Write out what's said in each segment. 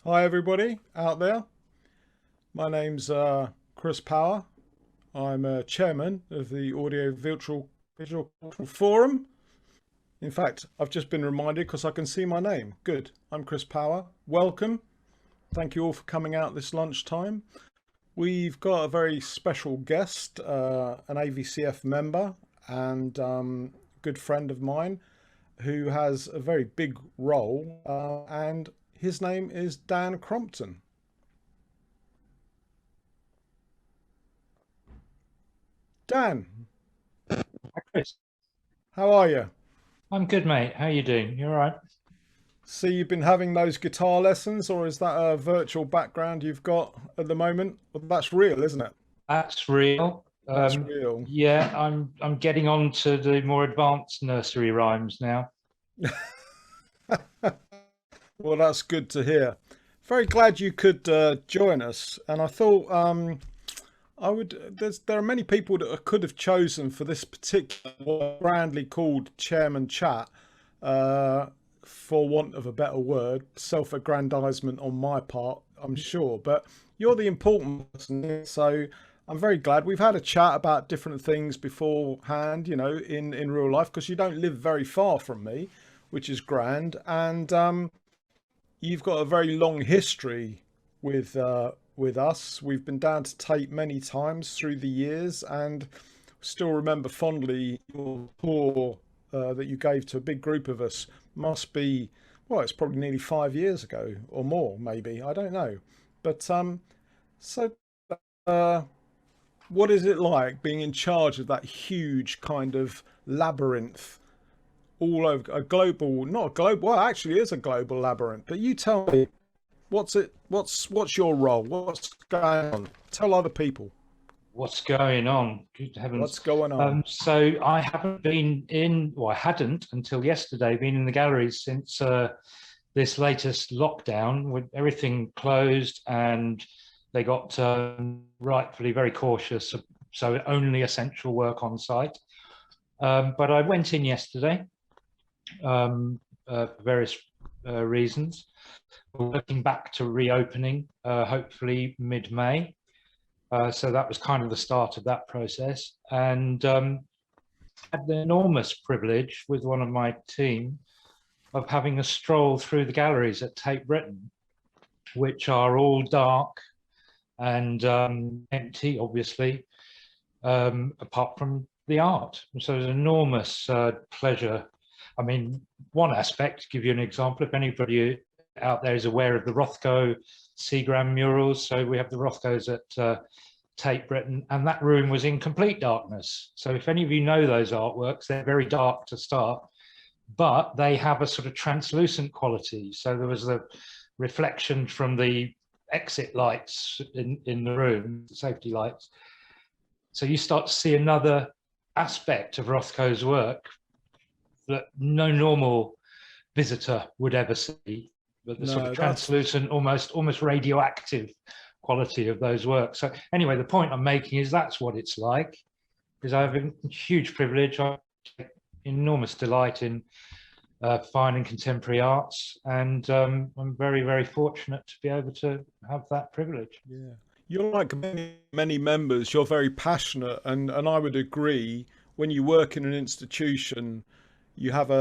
Hi everybody out there. My name's Chris Power. I'm chairman of the Audio Visual Cultural Forum. In fact, I've just been reminded because I can see my name. Good. I'm Chris Power. Welcome. Thank you all for coming out this lunchtime. We've got a very special guest, an AVCF member and good friend of mine who has a very big role, and his name is Dan Crompton. Dan, Hi, Chris. how are you? I'm good, mate. How you doing? You all right? See, you've been having those guitar lessons, or is that a virtual background you've got at the moment? Well, that's real, isn't it? That's real. That's real. Yeah, I'm getting on to the more advanced nursery rhymes now. Well, that's good to hear. Very glad you could join us. And I thought there are many people that I could have chosen for this particular, what grandly called chairman chat, for want of a better word, self-aggrandizement on my part, I'm sure. But you're the important person here, so I'm very glad. We've had a chat about different things beforehand, in real life, because you don't live very far from me, which is grand. And you've got a very long history with us. We've been down to Tate many times through the years, and still remember fondly your tour that you gave to a big group of us. Must be, well, it's probably nearly 5 years ago or more, maybe. I don't know. But so uh, what is it like being in charge of that huge kind of labyrinth all over a global, not a global, well, actually it is a global labyrinth, but you tell me, what's your role? What's going on? Tell other people What's going on? Good heavens. what's going on. So I haven't been in, well, I hadn't until yesterday, been in the galleries since this latest lockdown with everything closed, and they got rightfully very cautious. So only essential work on site. But I went in yesterday for various reasons. We're working back to reopening, hopefully mid-May. So that was kind of the start of that process. And had the enormous privilege with one of my team of having a stroll through the galleries at Tate Britain, which are all dark and empty, obviously, apart from the art. So it was an enormous pleasure. I mean, one aspect, to give you an example, if anybody out there is aware of the Rothko Seagram murals, so we have the Rothkos at Tate Britain, and that room was in complete darkness. So if any of you know those artworks, they're very dark to start, but they have a sort of translucent quality. So there was the reflection from the exit lights in the room, the safety lights. So you start to see another aspect of Rothko's work that no normal visitor would ever see, but the sort of translucent, almost radioactive quality of those works. So anyway, the point I'm making is that's what it's like, because I have a huge privilege. I take enormous delight in fine and contemporary arts, and I'm very, very fortunate to be able to have that privilege. Yeah, you're like many members. You're very passionate, and I would agree. When you work in an institution, you have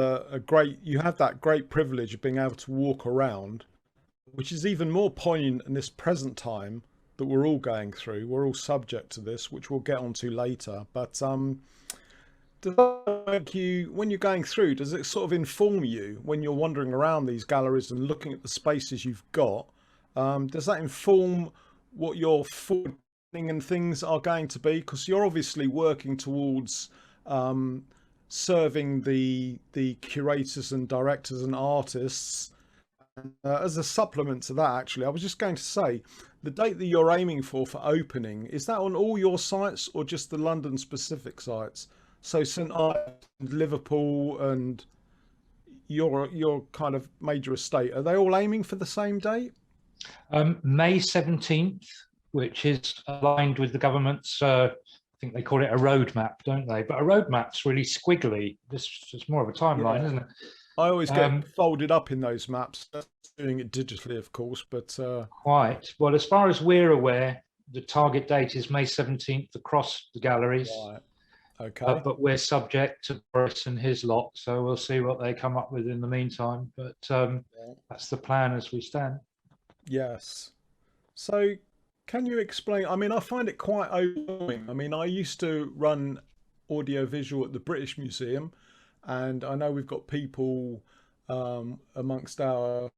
you have that great privilege of being able to walk around, which is even more poignant in this present time that we're all going through. We're all subject to this, which we'll get onto later. But does that make you, when you're going through, does it sort of inform you when you're wandering around these galleries and looking at the spaces you've got? Does that inform what your forwarding and things are going to be? Because you're obviously working towards serving the curators and directors and artists. As a supplement to that, actually, I was just going to say, the date that you're aiming for opening, is that on all your sites or just the London specific sites? So St Ives, Liverpool, and your kind of major estate, are they all aiming for the same date? May 17th, which is aligned with the government's, I think they call it a roadmap, don't they? But a roadmap's really squiggly. This is more of a timeline, Yeah. isn't it? I always get folded up in those maps. doing it digitally, of course, but Quite. Well, as far as we're aware, the target date is May 17th across the galleries. right. Okay. But we're subject to Boris and his lot, so we'll see what they come up with in the meantime. But that's the plan as we stand. Yes. So can you explain? I mean, I find it quite overwhelming. I mean, I used to run audiovisual at the British Museum, and I know we've got people amongst our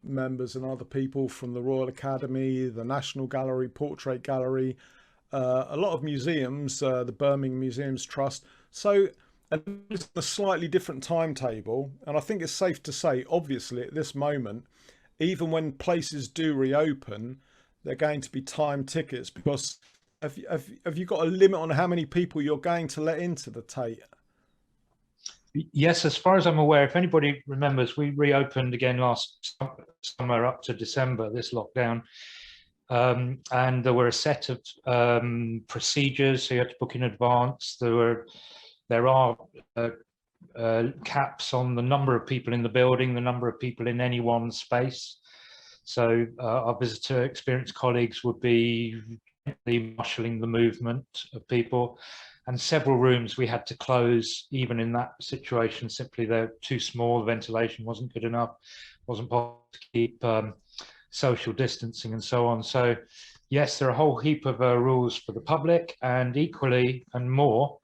members and other people from the Royal Academy, the National Gallery, Portrait Gallery, a lot of museums, the Birmingham Museums Trust. So, and it's a slightly different timetable. And I think it's safe to say, obviously, at this moment, even when places do reopen, they're going to be time tickets, because have you got a limit on how many people you're going to let into the Tate? Yes, as far as I'm aware, if anybody remembers, we reopened again last summer up to December, this lockdown. And there were a set of procedures, so you had to book in advance. There are caps on the number of people in the building, the number of people in any one space. So our visitor experience colleagues would be marshalling the movement of people, and several rooms we had to close even in that situation. Simply they're too small, the ventilation wasn't good enough, wasn't possible to keep social distancing and so on. So yes, there are a whole heap of rules for the public, and equally and more,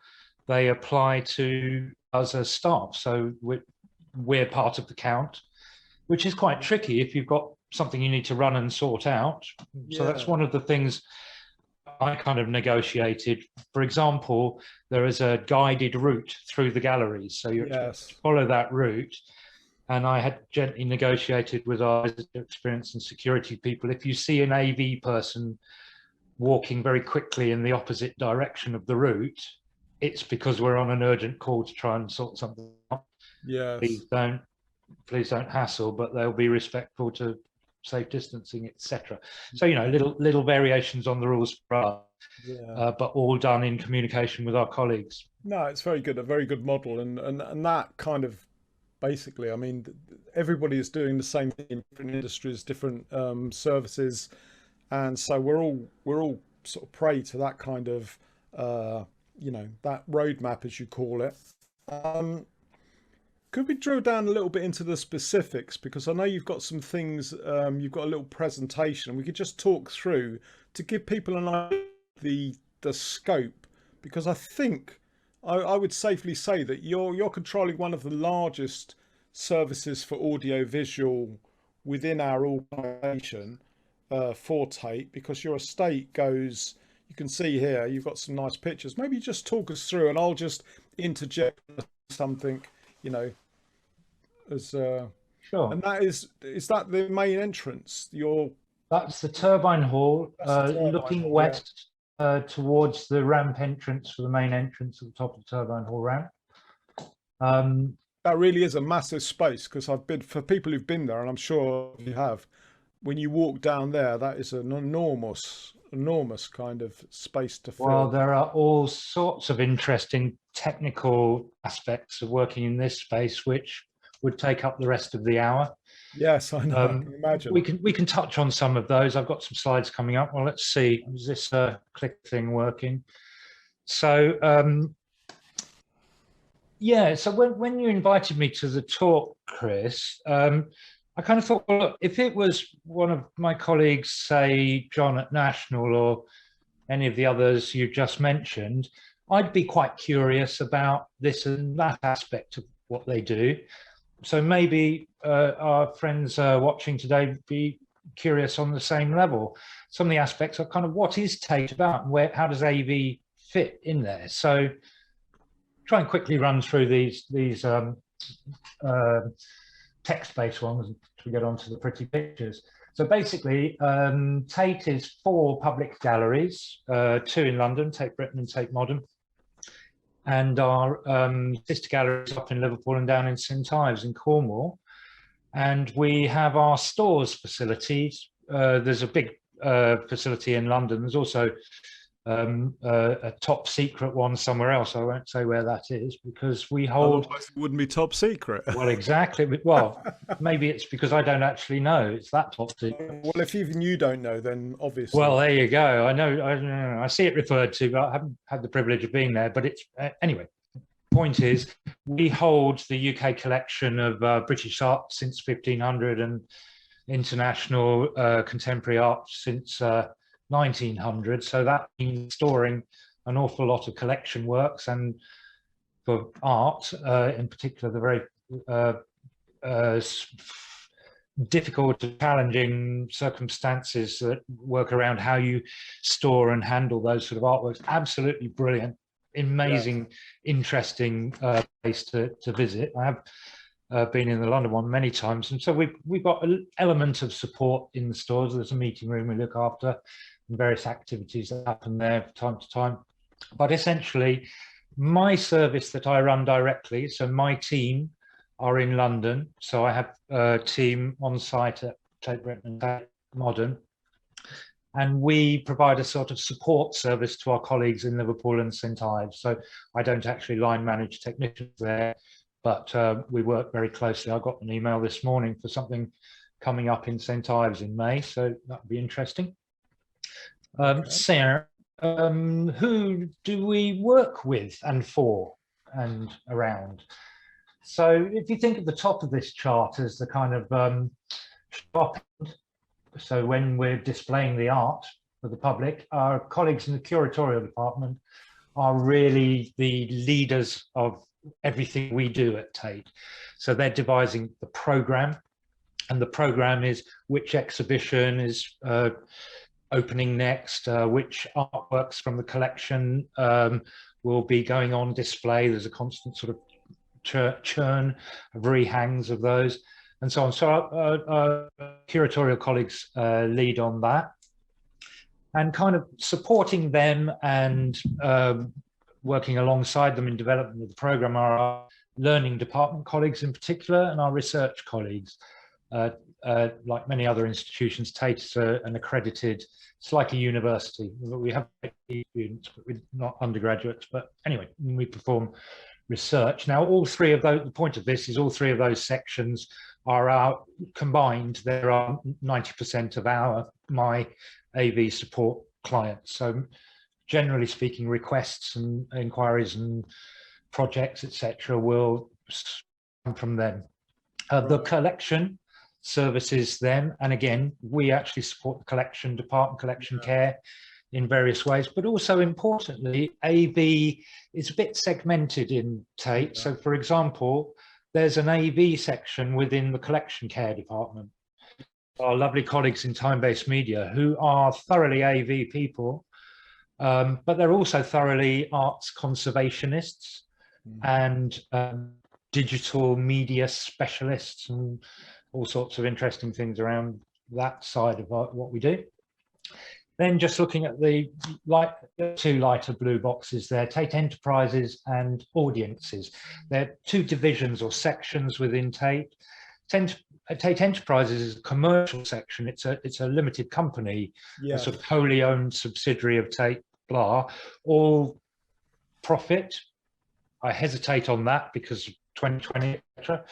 they apply to us as staff. So we're part of the count, which is quite tricky if you've got something you need to run and sort out. Yeah. So that's one of the things I kind of negotiated. For example, there is a guided route through the galleries, so you're expected to follow that route. And I had gently negotiated with our visitor experience and security people, if you see an AV person walking very quickly in the opposite direction of the route, it's because we're on an urgent call to try and sort something out. Yes. Please don't hassle, but they'll be respectful to safe distancing, etc. So, you know, little variations on the rules for us, but all done in communication with our colleagues. No, it's very good, a very good model, and that kind of, basically, I mean, everybody is doing the same thing in different industries, different services, and so we're all sort of prey to that kind of, you know, that roadmap, as you call it. Could we drill down a little bit into the specifics? Because I know you've got some things, you've got a little presentation. We could just talk through to give people an idea of the scope, because I think I would safely say that you're controlling one of the largest services for audiovisual within our organisation for Tate, because your estate goes, you can see here, you've got some nice pictures. Maybe just talk us through, and I'll just interject something, you know, as sure. And that is that the main entrance? That's the turbine hall, looking west. Towards the ramp entrance for the main entrance at the top of the turbine hall ramp. That really is a massive space, because I've been, for people who've been there, and I'm sure you have, when you walk down there, that is an enormous kind of space to fill. Well, there are all sorts of interesting technical aspects of working in this space, which would take up the rest of the hour. Yes, I know. I can imagine. We can touch on some of those. I've got some slides coming up. Well, let's see. Is this click thing working? So yeah. So when you invited me to the talk, Chris, I kind of thought, well, look, if it was one of my colleagues, say John at National or any of the others you just mentioned, I'd be quite curious about this and that aspect of what they do. So maybe our friends watching today be curious on the same level. Some of the aspects are kind of, what is Tate about, and how does AV fit in there? So try and quickly run through these text-based ones until we get onto the pretty pictures. So basically, Tate is 4 public galleries, 2 in London, Tate Britain and Tate Modern, and our sister galleries up in Liverpool and down in St Ives in Cornwall. And we have our stores facilities. There's a big facility in London. There's also a top secret one somewhere else. I won't say where that is because we hold. Otherwise it wouldn't be top secret. Well, exactly. Well, maybe it's because I don't actually know. It's that top secret. Well, if even you don't know, then obviously. Well, there you go. I know. I see it referred to, but I haven't had the privilege of being there. But it's anyway. Point is, we hold the UK collection of British art since 1500 and international contemporary art since 1900. So that means storing an awful lot of collection works, and for art in particular, the very difficult and challenging circumstances that work around how you store and handle those sort of artworks. Absolutely brilliant, amazing, interesting place to visit. I have been in the London one many times, and so we've got an element of support in the stores. There's a meeting room we look after and various activities that happen there from time to time. But essentially, my service that I run directly, so my team are in London. So I have a team on site at Tate Britain and Tate Modern, and we provide a sort of support service to our colleagues in Liverpool and St Ives. So I don't actually line manage technicians there, but we work very closely. I got an email this morning for something coming up in St Ives in May, so that would be interesting. Sarah, who do we work with and for and around? So if you think of the top of this chart as the kind of shop end, so when we're displaying the art for the public, our colleagues in the curatorial department are really the leaders of everything we do at Tate. So they're devising the program, and the program is which exhibition is opening next, which artworks from the collection will be going on display. There's a constant sort of churn of rehangs of those and so on. So our curatorial colleagues lead on that, and kind of supporting them and working alongside them in development of the program are our learning department colleagues in particular, and our research colleagues. Like many other institutions, Tate is an accredited, it's like a university. We have students, but we're not undergraduates. But anyway, we perform research. Now, all three of those, the point of this is all three of those sections are combined. There are 90% of my AV support clients. So generally speaking, requests and inquiries and projects, etc., will come from them. The collection services them, and again, we actually support the collection department, collection care in various ways, but also importantly, AV is a bit segmented in Tate. So for example, there's an AV section within the collection care department. Our lovely colleagues in time-based media who are thoroughly AV people, but they're also thoroughly arts conservationists and digital media specialists and all sorts of interesting things around that side of what we do. Then just looking at the two lighter blue boxes there, Tate Enterprises and Audiences. They're two divisions or sections within Tate. Tate Enterprises is a commercial section. It's a limited company, a sort of wholly owned subsidiary of Tate, blah, all profit. I hesitate on that because 2020, etc.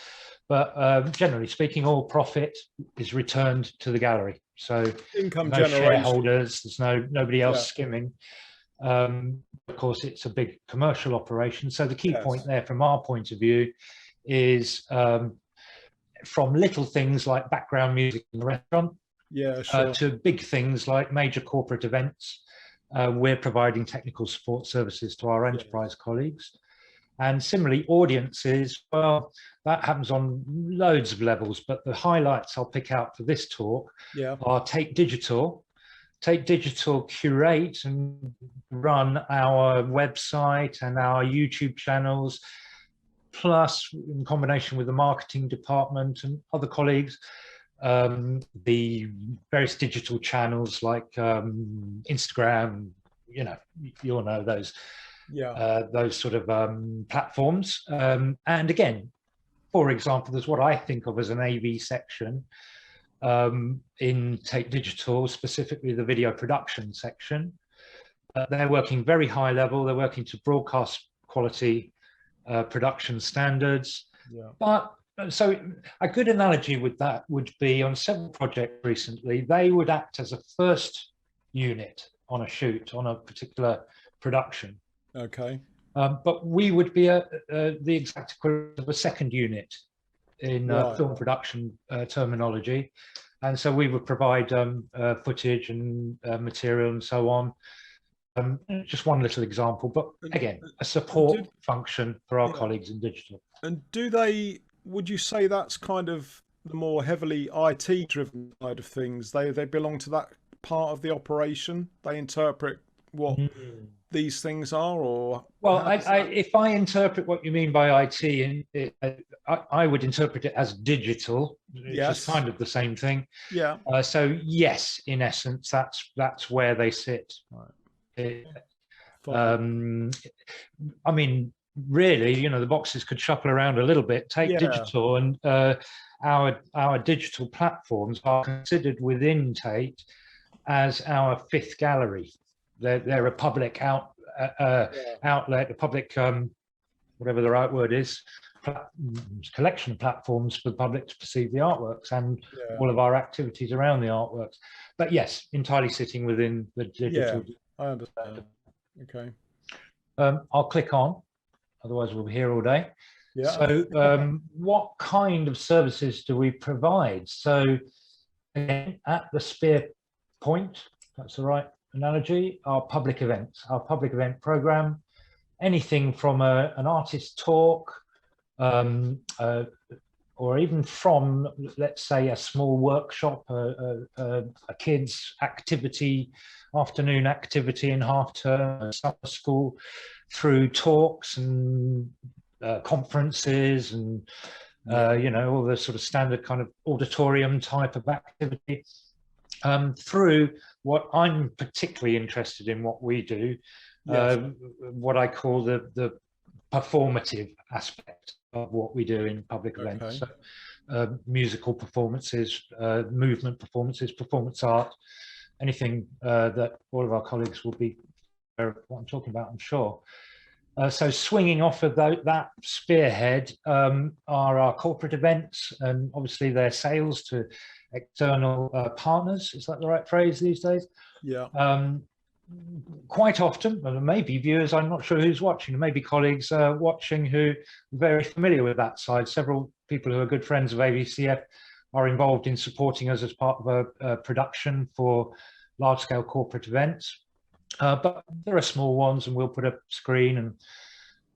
But generally speaking, all profit is returned to the gallery. So income no generation. Shareholders, there's nobody else skimming. Of course, it's a big commercial operation. So the key point there from our point of view is from little things like background music in the restaurant to big things like major corporate events. We're providing technical support services to our enterprise colleagues. And similarly, Audiences, well, that happens on loads of levels, but the highlights I'll pick out for this talk are Tate Digital. Tate Digital curate and run our website and our YouTube channels, plus in combination with the marketing department and other colleagues, the various digital channels like Instagram, you'll know those. Those sort of platforms. And again, for example, there's what I think of as an AV section in Tate Digital, specifically the video production section. they're working very high level. They're working to broadcast quality production standards. Yeah. But so a good analogy with that would be on several projects recently, they would act as a first unit on a shoot, on a particular production. Okay. But we would be the exact equivalent of a second unit in film production terminology. And so we would provide footage and material and so on. Just one little example, but again, a support function for our colleagues in digital. And would you say that's kind of the more heavily IT driven side of things? They belong to that part of the operation? They interpret what these things are, or? Well, if I interpret what you mean by IT, I would interpret it as digital, which is kind of the same thing. Yeah. So yes, in essence, that's where they sit. Right. I mean, really, the boxes could shuffle around a little bit. Take digital, and our digital platforms are considered within Tate as our fifth gallery. They're a public outlet, a public, whatever the right word is, collection of platforms for the public to perceive the artworks and all of our activities around the artworks. But yes, entirely sitting within the digital. Yeah, I understand. Okay. I'll click on, otherwise we'll be here all day. Yeah. So what kind of services do we provide? So again, at the spear point, that's the right analogy, our public events, our public event program, anything from an artist talk, or even from, let's say, a small workshop, a kids' activity, afternoon activity in half term, summer school, through talks and conferences and all the sort of standard kind of auditorium type of activity, through what I'm particularly interested in, what we do, what I call the performative aspect of what we do in public events. So, musical performances, movement performances, performance art, anything that all of our colleagues will be aware of what I'm talking about, I'm sure. So swinging off of that spearhead are our corporate events, and obviously their sales to external partners. Is that the right phrase these days? Yeah. Quite often, maybe viewers, I'm not sure who's watching, maybe colleagues watching who are very familiar with that side. Several people who are good friends of AVCF are involved in supporting us as part of a production for large-scale corporate events. But there are small ones, and we'll put a screen and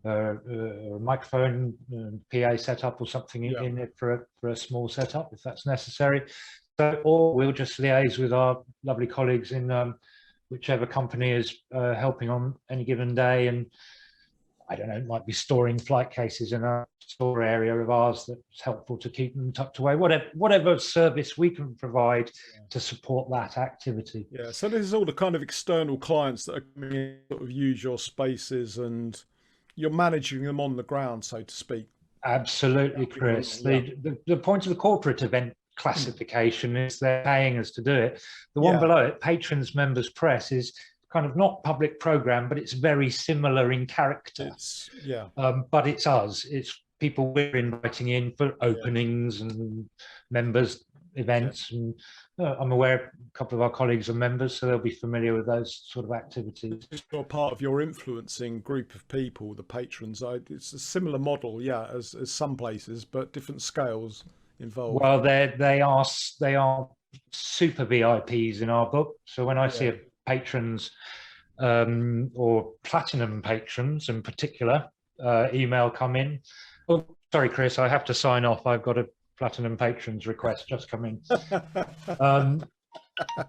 a microphone and PA setup or something in it for a small setup if that's necessary. So, or we'll just liaise with our lovely colleagues in whichever company is helping on any given day, and I don't know, it might be storing flight cases in a store area of ours that's helpful to keep them tucked away. Whatever service we can provide to support that activity. Yeah. So this is all the kind of external clients that are coming in, sort of use your spaces, and you're managing them on the ground, so to speak. Absolutely, Chris. The point of the corporate event classification is they're paying us to do it. The one below it, patrons, members, press, is kind of not public program, but it's very similar in character. But it's us. It's people we're inviting in for openings and members events, and I'm aware a couple of our colleagues are members, so they'll be familiar with those sort of activities. You're part of your influencing group of people, the patrons. It's a similar model, as some places, but different scales involved. Well, they are super VIPs in our book. So when I see a patrons or platinum patrons in particular email come in, oh, sorry, Chris, I have to sign off. I've got a platinum patrons request just come in.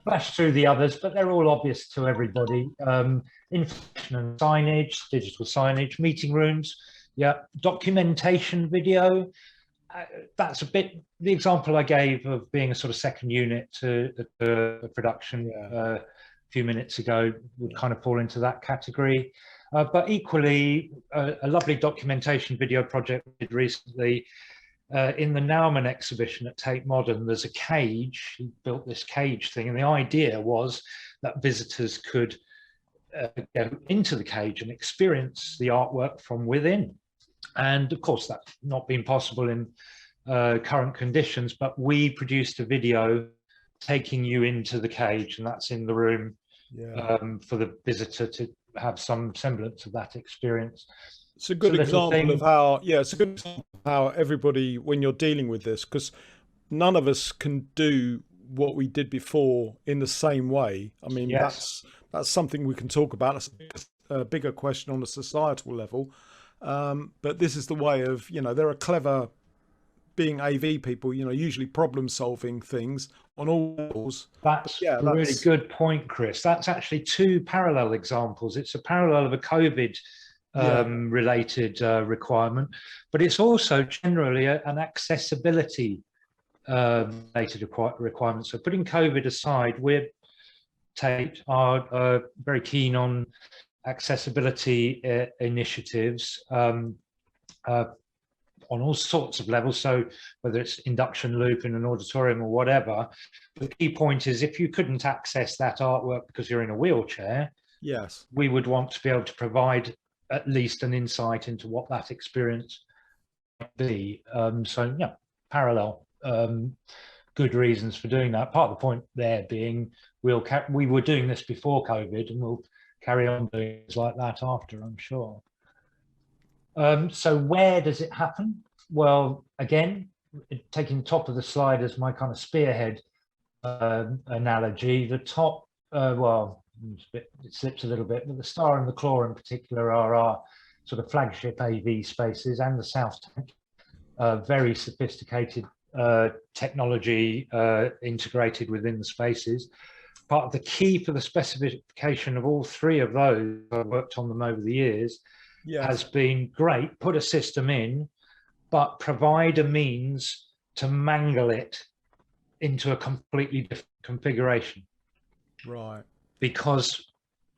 Flash through the others, but they're all obvious to everybody. Information and signage, digital signage, meeting rooms, documentation video. That's a bit the example I gave of being a sort of second unit to a production a few minutes ago would kind of fall into that category. But equally, a lovely documentation video project we did recently in the Nauman exhibition at Tate Modern. There's a cage. He built this cage thing, and the idea was that visitors could go into the cage and experience the artwork from within. And of course, that's not been possible in current conditions, but we produced a video taking you into the cage, and that's in the room for the visitor to have some semblance of that experience. It's a good example of how, it's a good example of how everybody, when you're dealing with this, because none of us can do what we did before in the same way. I mean, that's something we can talk about. It's a bigger question on a societal level. But this is the way of, there are clever, being AV people, usually problem solving things on all levels. That's a really good point, Chris. That's actually two parallel examples. It's a parallel of a COVID related requirement, but it's also generally an accessibility related requirement. So putting COVID aside, we're Tate are very keen on accessibility initiatives on all sorts of levels. So whether it's induction loop in an auditorium or whatever, the key point is if you couldn't access that artwork because you're in a wheelchair, we would want to be able to provide at least an insight into what that experience might be. So yeah, parallel, good reasons for doing that. Part of the point there being we were doing this before COVID, and we'll carry on doing things like that after, I'm sure. So where does it happen? Well, again, taking the top of the slide as my kind of spearhead analogy, the top, well, it slips a little bit, but the Star and the Claw in particular are our sort of flagship AV spaces, and the South Tank, very sophisticated technology integrated within the spaces. Part of the key for the specification of all three of those, I've worked on them over the years, has been great, put a system in, but provide a means to mangle it into a completely different configuration. Right. Because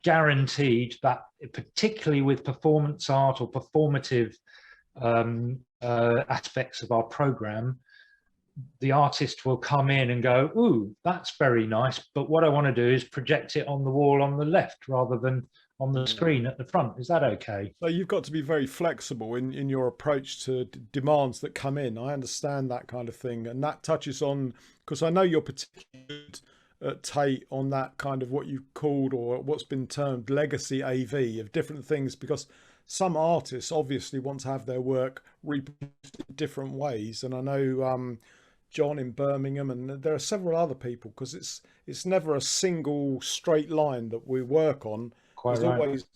guaranteed that, particularly with performance art or performative aspects of our program, the artist will come in and go, ooh, that's very nice, but what I want to do is project it on the wall on the left rather than on the screen at the front. Is that okay? So you've got to be very flexible in your approach to demands that come in. I understand that kind of thing. And that touches on, because I know you're particularly good at Tate on that kind of what you've called, or what's been termed, legacy AV, of different things, because some artists obviously want to have their work reproduced in different ways. And I know John in Birmingham, and there are several other people, because it's never a single straight line that we work on. Quite right. Always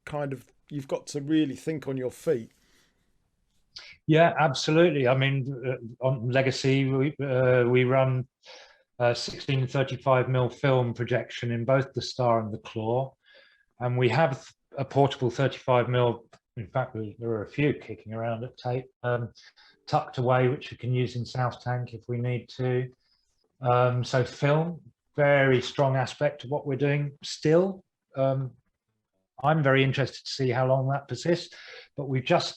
kind of, you've got to really think on your feet. Yeah, absolutely. I mean, on Legacy, we run 16 and 35mm film projection in both the Star and the Claw, and we have a portable 35mm. In fact, there are a few kicking around at Tate, tucked away, which we can use in South Tank if we need to. So film, very strong aspect of what we're doing still. I'm very interested to see how long that persists, but we've just,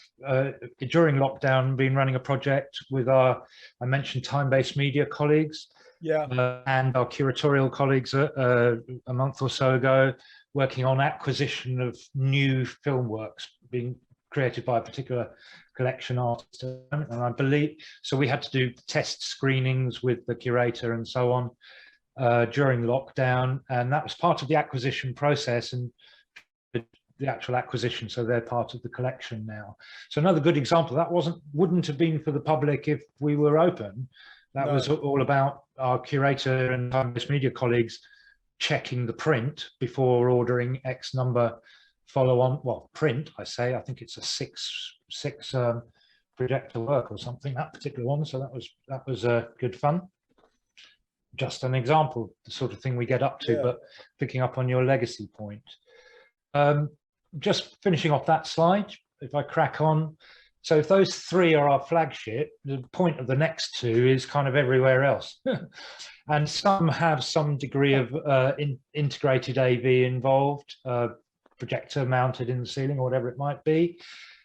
during lockdown, been running a project with our, I mentioned, time-based media colleagues, and our curatorial colleagues a month or so ago, working on acquisition of new film works being created by a particular collection artist. And I believe, so we had to do test screenings with the curator and so on during lockdown, and that was part of the acquisition process and the actual acquisition, so they're part of the collection now. So another good example, that wouldn't have been for the public if we were open. That was all about our curator and time-based media colleagues checking the print before ordering X number follow-on, well, print, I think it's a six projector work or something, that particular one. So that was good fun. Just an example, the sort of thing we get up to, but picking up on your legacy point. Just finishing off that slide, if I crack on. So if those three are our flagship, the point of the next two is kind of everywhere else. And some have some degree of integrated AV involved, projector mounted in the ceiling or whatever it might be,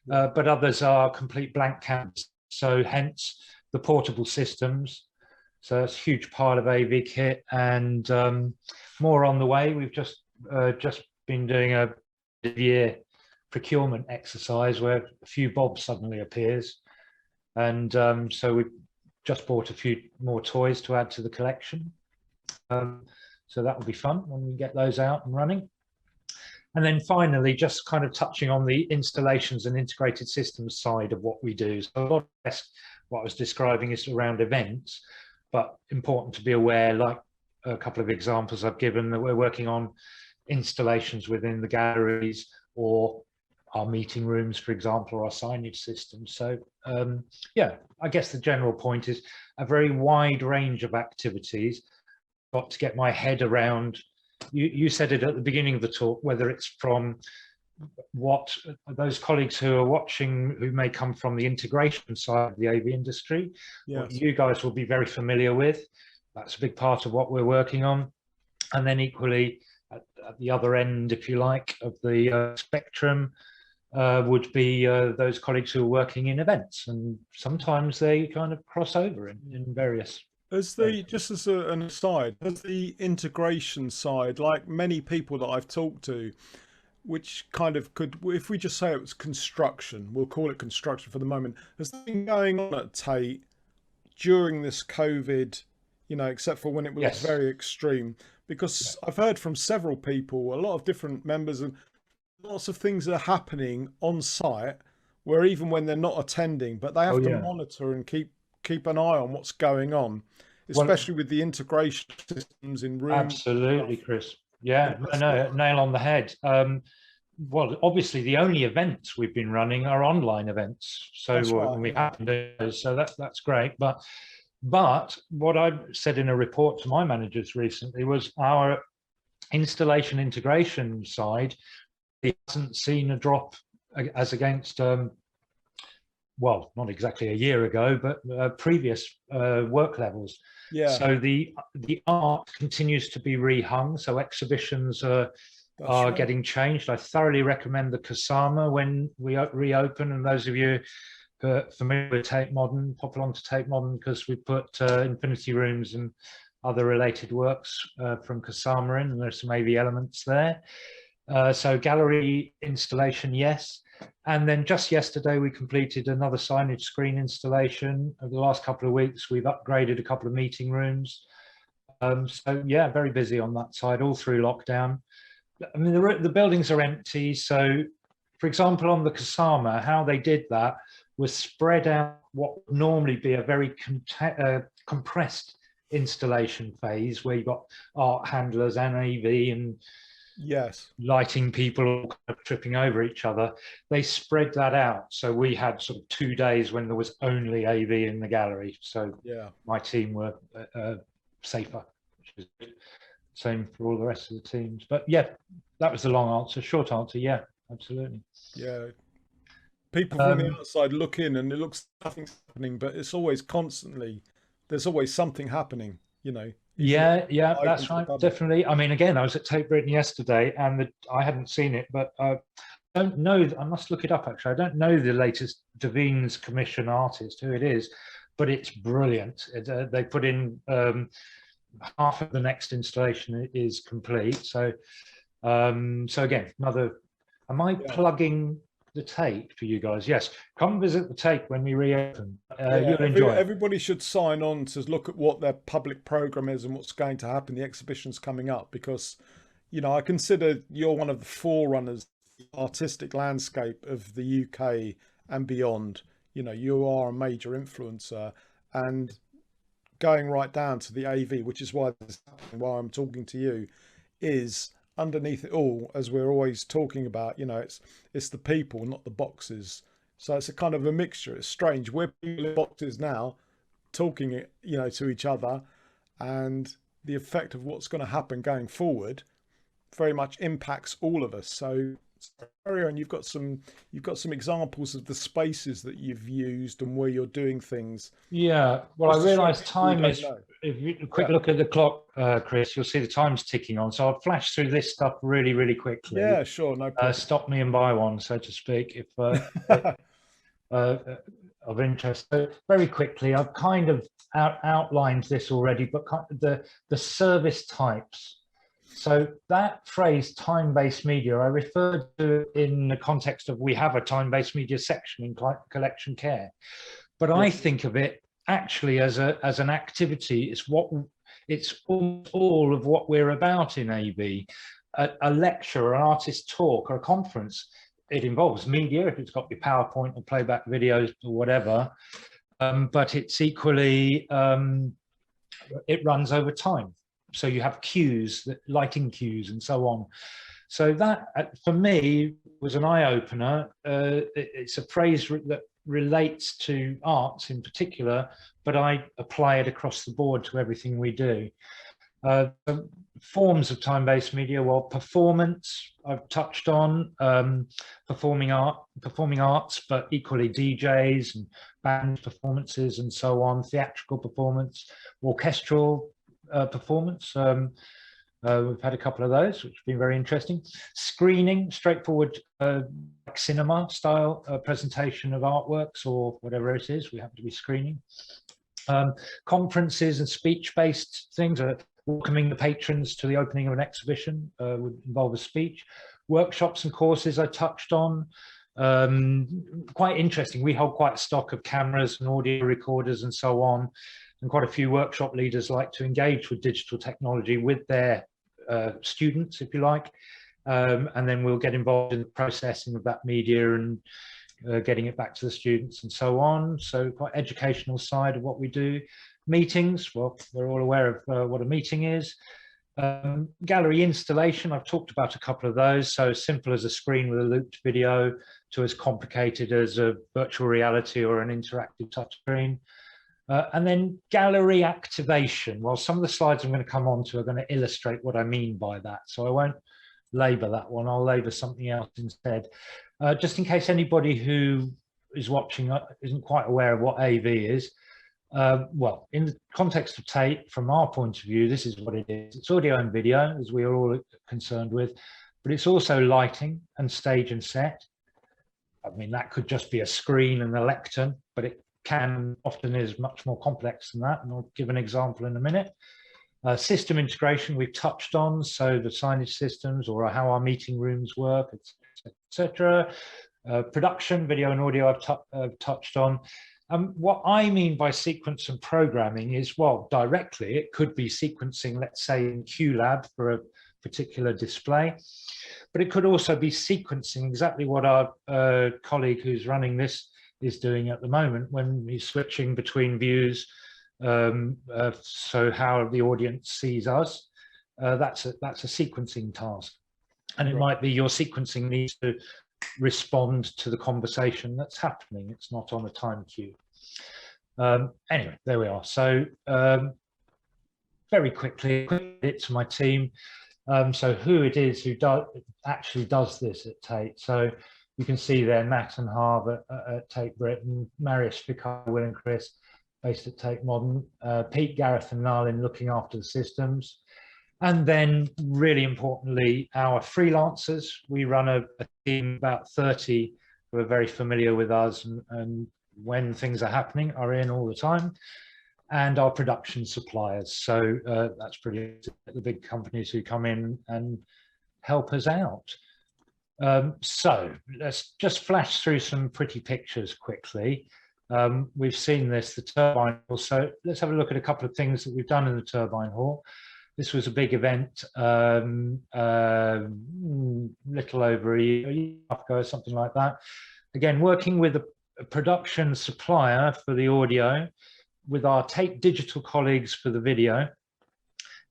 but others are complete blank canvas. So hence the portable systems. So it's a huge pile of AV kit, and more on the way. We've just been doing a year procurement exercise where a few bob suddenly appears, and so we just bought a few more toys to add to the collection. So that will be fun when we get those out and running. And then finally, just kind of touching on the installations and integrated systems side of what we do. So a lot of what I was describing is around events, but important to be aware, like a couple of examples I've given, that we're working on installations within the galleries or our meeting rooms, for example, or our signage systems. So yeah, I guess the general point is a very wide range of activities. Got to get my head around. You said it at the beginning of the talk, whether it's from what those colleagues who are watching, who may come from the integration side of the AV industry, yes, what you guys will be very familiar with. That's a big part of what we're working on. And then equally, at the other end, if you like, of the spectrum, would be those colleagues who are working in events. And sometimes they kind of cross over in various. Just as an aside, as the integration side, like many people that I've talked to, which kind of could, if we just say it was construction, we'll call it construction for the moment, has been going on at Tate during this COVID, you know, except for when it was yes, very extreme, because yeah, I've heard from several people, a lot of different members, and lots of things are happening on site where even when they're not attending, but they have to monitor and keep an eye on what's going on, especially with the integration systems in rooms. Absolutely, Chris. Yeah, no, nail on the head. Well, obviously the only events we've been running are online events, so right, we have to do those, so that's great. But what I said in a report to my managers recently was our installation integration side, it hasn't seen a drop as against well, not exactly a year ago, but previous work levels. Yeah. So the art continues to be rehung. So exhibitions are right, getting changed. I thoroughly recommend the Kasama when we reopen. And those of you who are familiar with Tate Modern, pop along to Tate Modern, because we put infinity rooms and other related works from Kasama in, and there's some AV elements there. So gallery installation, yes. And then just yesterday, we completed another signage screen installation. Over the last couple of weeks, we've upgraded a couple of meeting rooms. So yeah, very busy on that side all through lockdown. I mean, the buildings are empty. So for example, on the Kasama, how they did that was spread out what would normally be a very compressed installation phase, where you've got art handlers and AV and yes, lighting people all kind of tripping over each other. They spread that out. So we had sort of 2 days when there was only AV in the gallery. So yeah, my team were safer, which is good. Same for all the rest of the teams. But yeah, that was the long answer. Short answer, yeah, absolutely. Yeah. People from the outside look in and it looks nothing's happening, but it's always constantly, there's always something happening, you know. Yeah, that's right, definitely. I mean, again, I was at Tate Britain yesterday, and I hadn't seen it, but I don't know. I must look it up. Actually, I don't know the latest Devine's Commission artist, who it is, but it's brilliant. They put in half of the next installation is complete. So, so again, another. Am I plugging the Tate for you guys? Yes, come visit the Tate when we reopen. You'll enjoy it. Everybody should sign on to look at what their public program is and what's going to happen, the exhibitions coming up, because, you know, I consider you're one of the forerunners, the artistic landscape of the UK and beyond. You know, you are a major influencer, and going right down to the AV, which is why I'm talking to you, is underneath it all, as we're always talking about, you know, it's the people, not the boxes. So it's a kind of a mixture. It's strange. We're people in boxes now, talking, you know, to each other, and the effect of what's going to happen going forward very much impacts all of us. So, and you've got some examples of the spaces that you've used and where you're doing things. Yeah, well, I realise time is. If you quick look at the clock, Chris, you'll see the time's ticking on. So I'll flash through this stuff really, really quickly. Yeah, sure, no problem. Stop me and buy one, so to speak, if of interest. So very quickly, I've kind of outlined this already, but the service types So that phrase, time-based media, I referred to in the context of we have a time-based media section in collection care, but I think of it actually as an activity. It's all of what we're about in AV. A lecture, an artist talk, or a conference. It involves media if it's got your PowerPoint or playback videos or whatever, but it's equally it runs over time. So you have cues, lighting cues, and so on. So that, for me, was an eye-opener. It's a phrase that relates to arts in particular, but I apply it across the board to everything we do. Forms of time-based media, well, performance, I've touched on, performing arts, but equally DJs and band performances and so on, theatrical performance, orchestral performance. We've had a couple of those, which have been very interesting. Screening, straightforward like cinema style presentation of artworks or whatever it is, we happen to be screening. Conferences and speech-based things, welcoming the patrons to the opening of an exhibition would involve a speech. Workshops and courses I touched on. Quite interesting, we hold quite a stock of cameras and audio recorders and so on, and quite a few workshop leaders like to engage with digital technology with their students, if you like, and then we'll get involved in the processing of that media and getting it back to the students and so on. So quite educational side of what we do. Meetings, well, we're all aware of what a meeting is. Gallery installation, I've talked about a couple of those. So as simple as a screen with a looped video to as complicated as a virtual reality or an interactive touchscreen. And then gallery activation. Well, some of the slides I'm going to come on to are going to illustrate what I mean by that. So I won't labor that one. I'll labor something else instead. Just in case anybody who is watching isn't quite aware of what AV is. Well, in the context of Tate, from our point of view, this is what it is. It's audio and video, as we are all concerned with, but it's also lighting and stage and set. I mean, that could just be a screen and a lectern, but it often is much more complex than that, and I'll give an example in a minute. System integration we've touched on, so the signage systems or how our meeting rooms work, etc. Production, video and audio I've touched on. What I mean by sequence and programming is, well, directly it could be sequencing, let's say in QLab for a particular display, but it could also be sequencing exactly what our colleague who's running this is doing at the moment when he's switching between views, so how the audience sees us. That's a sequencing task, and it might be your sequencing needs to respond to the conversation that's happening. It's not on a time queue. Anyway, there we are. So very quickly, it's my team. So who it is who actually does this at Tate. So you can see there Matt and Harv at Tate Britain, Marius Ficar, Will and Chris based at Tate Modern, Pete, Gareth and Nalin looking after the systems. And then really importantly, our freelancers. We run a team of about 30 who are very familiar with us and when things are happening are in all the time. And our production suppliers. So that's pretty the big companies who come in and help us out. So let's just flash through some pretty pictures quickly. We've seen this, the turbine hall. So let's have a look at a couple of things that we've done in the turbine hall. This was a big event, little over a year ago, something like that. Again, working with a production supplier for the audio, with our Tate Digital colleagues for the video,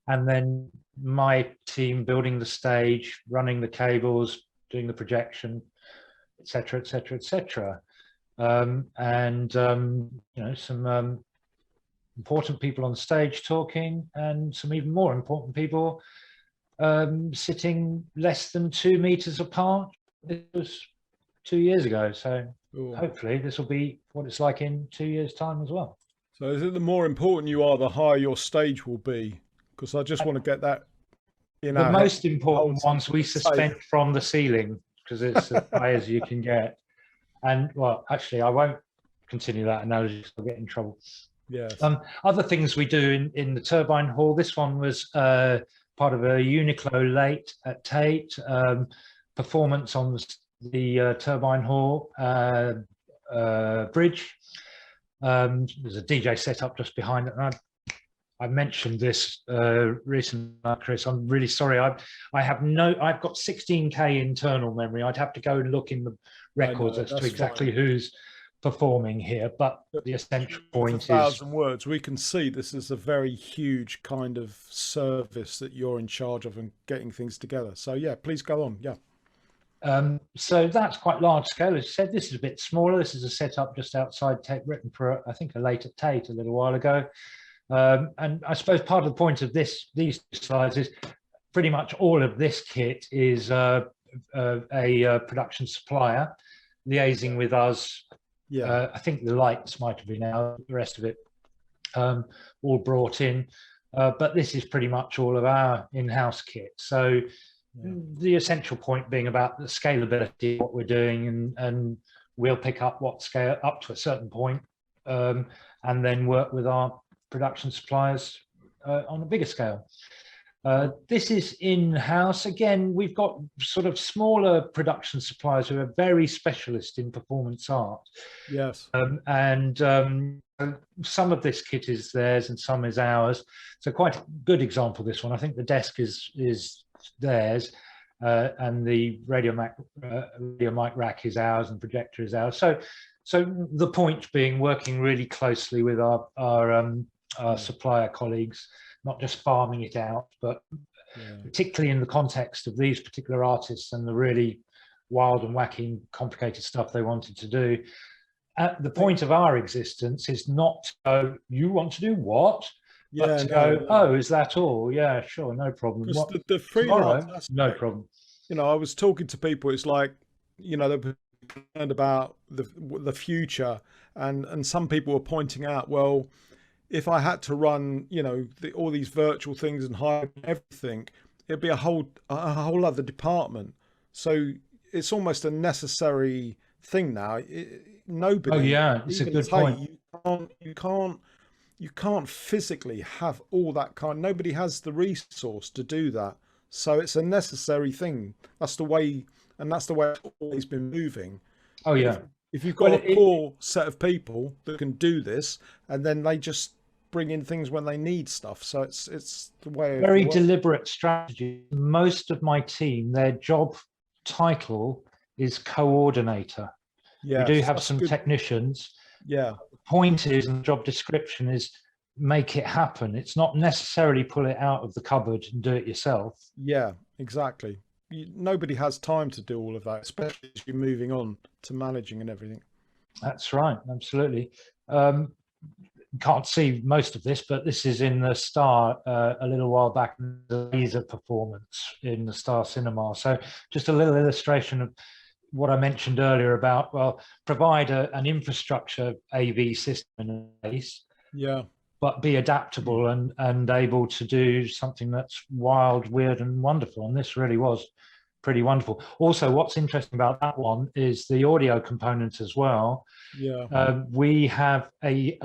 and then my team building the stage, running the cables, doing the projection, etc., etc., etc. You know, some important people on stage talking, and some even more important people sitting less than 2 meters apart. It was 2 years ago, so hopefully this will be what it's like in 2 years' time as well. So is it the more important you are, the higher your stage will be? Because I just want to get that in the most important ones we suspend from the ceiling, because it's as high as you can get. And well, actually, I won't continue that analogy because I'll get in trouble. Yes. Other things we do in the turbine hall. This one was part of a Uniqlo late at Tate, performance on the turbine hall bridge. There's a DJ set up just behind it. And I mentioned this recently, Chris. I'm really sorry. I've got 16K internal memory. I'd have to go and look in the records as to exactly who's performing here. But the essential point is, 1,000 words. We can see this is a very huge kind of service that you're in charge of and getting things together. So yeah, please go on. Yeah. So that's quite large scale. As I said, this is a bit smaller. This is a setup just outside Tate, written for, I think, a late at Tate a little while ago. And I suppose part of the point of these slides is pretty much all of this kit is a production supplier liaising with us. Yeah. I think the lights might have been out, the rest of it all brought in. But this is pretty much all of our in-house kit. So the essential point being about the scalability of what we're doing, and we'll pick up what scale up to a certain point, and then work with our production suppliers on a bigger scale. This is in-house. Again, we've got sort of smaller production suppliers who are very specialist in performance art. Yes. Some of this kit is theirs and some is ours. So quite a good example, this one. I think the desk is theirs, and the radio mic rack is ours, and projector is ours. So the point being, working really closely with our supplier colleagues, not just farming it out, but particularly in the context of these particular artists and the really wild and wacky, complicated stuff they wanted to do. The point of our existence is not to go, you want to do what? But to go, oh, is that all? Yeah, sure, no problem. The freelance, no problem. You know, I was talking to people, it's like, you know, they're concerned about the future, and some people were pointing out, well, if I had to run, you know, all these virtual things and hire everything, it'd be a whole other department. So it's almost a necessary thing now. Nobody. Oh yeah, it's a good point. You can't physically have all that kind. Nobody has the resource to do that. So it's a necessary thing. That's the way, and that's the way it's always been moving. Oh yeah. If you've got a core set of people that can do this, and then they just bring in things when they need stuff. So it's the way. Very deliberate strategy. Most of my team, their job title is coordinator. Yeah, we do have some technicians. Yeah. The point is, and the job description is, make it happen. It's not necessarily pull it out of the cupboard and do it yourself. Yeah, exactly. Nobody has time to do all of that, especially as you're moving on to managing and everything. That's right, absolutely. Can't see most of this, but this is in the Star a little while back, the laser performance in the Star Cinema. So just a little illustration of what I mentioned earlier about, well, provide an infrastructure AV system in place, but be adaptable and able to do something that's wild, weird, and wonderful. And this really was pretty wonderful. Also, what's interesting about that one is the audio component as well. Yeah. We have a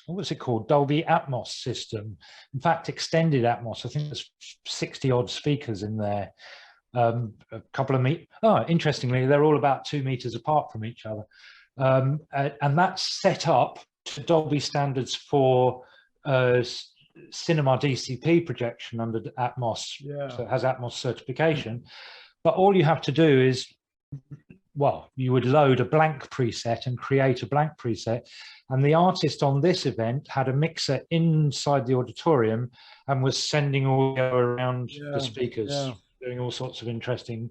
what's it called? Dolby Atmos system. In fact, extended Atmos. I think there's 60 odd speakers in there. A couple of interestingly, they're all about 2 meters apart from each other. And that's set up to Dolby standards for cinema DCP projection under Atmos. Yeah. So it has Atmos certification. But all you have to do is, well, you would load a blank preset and create a blank preset. And the artist on this event had a mixer inside the auditorium and was sending audio around the speakers, doing all sorts of interesting.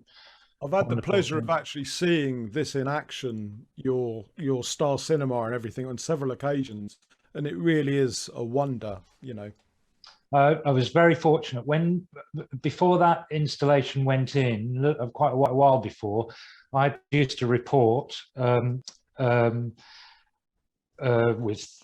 I've had the pleasure of actually seeing this in action, your Star Cinema and everything, on several occasions, and it really is a wonder, you know. I was very fortunate before that installation went in, quite a while before, I produced a report with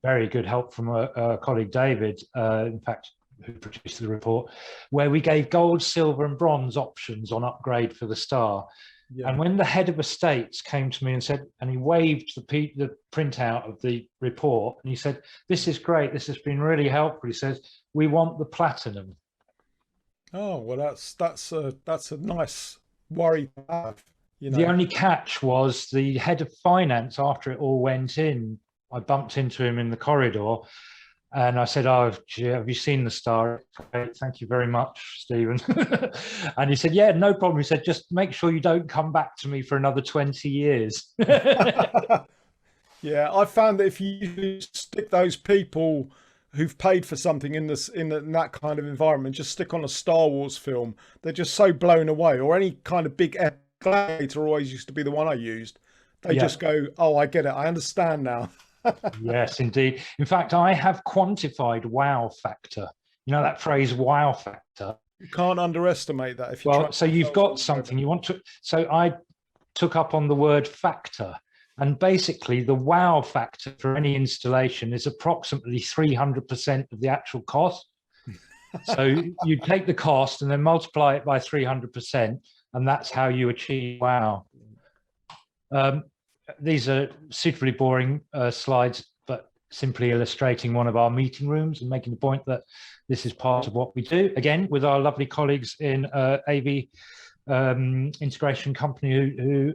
very good help from a colleague, David, in fact, who produced the report, where we gave gold, silver and bronze options on upgrade for the Star. Yeah. And when the head of estates came to me and said, and he waved the printout of the report, and he said, this is great, this has been really helpful. He says, we want the platinum. Oh well, that's a nice worry to have. You The know. only catch was the head of finance, after it all went in, I bumped into him in the corridor and I said, "Oh, gee, have you seen the star? Great, thank you very much, Stephen." And he said, "Yeah, no problem." He said, "Just make sure you don't come back to me for another 20 years." Yeah, I found that if you stick those people who've paid for something in this in that kind of environment, just stick on a Star Wars film, they're just so blown away. Or any kind of big Gladiator always used to be the one I used. They Yeah, just go, "Oh, I get it. I understand now." yes, indeed. In fact, I have quantified wow factor. You know that phrase, wow factor? You can't underestimate that if you try Well, to so you've sell got someone over. something you want to. So I took up on the word factor. And basically, the wow factor for any installation is approximately 300% of the actual cost. So you take the cost and then multiply it by 300%, and that's how you achieve wow. Um, these are suitably boring slides, but simply illustrating one of our meeting rooms and making the point that this is part of what we do. Again, with our lovely colleagues in AV integration company who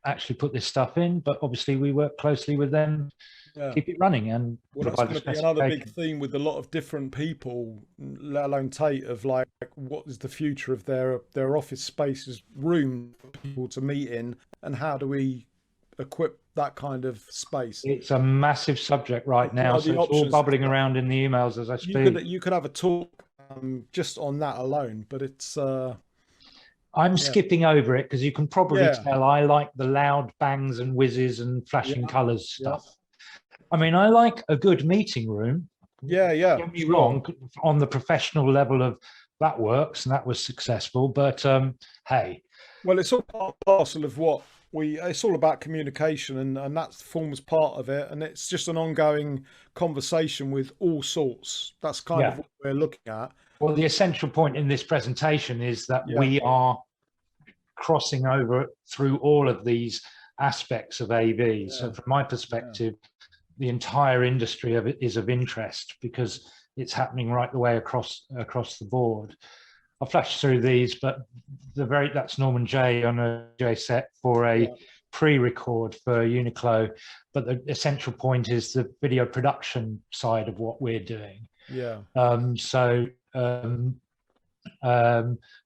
actually put this stuff in, but obviously we work closely with them to Yeah. keep it running and Well, that's provide the going to be another big specification. theme with a lot of different people, let alone Tate, of like what is the future of their office spaces, room for people to meet in, and how do we equip that kind of space? It's a massive subject right What now, are so the it's all options? bubbling around in the emails as I You speak. could have a talk just on that alone, but it's I'm yeah, skipping over it because you can probably yeah, tell I like the loud bangs and whizzes and flashing yeah, colors yeah, stuff. I mean, I like a good meeting room. yeah, yeah, Don't get me sure. wrong, on the professional level of that works and that was successful, but hey, Well, it's all part and parcel of what we. It's all about communication, and that forms part of it. And it's just an ongoing conversation with all sorts. That's kind of yeah. what we're looking at. Well, the essential point in this presentation is that Yeah, we are crossing over through all of these aspects of AV. So yeah, from my yeah, perspective, the entire industry of it is of interest because it's happening right the way across the board. I'll flash through these, but that's Norman J on a J set for a yeah, pre-record for Uniqlo. But the essential point is the video production side of what we're doing. yeah, So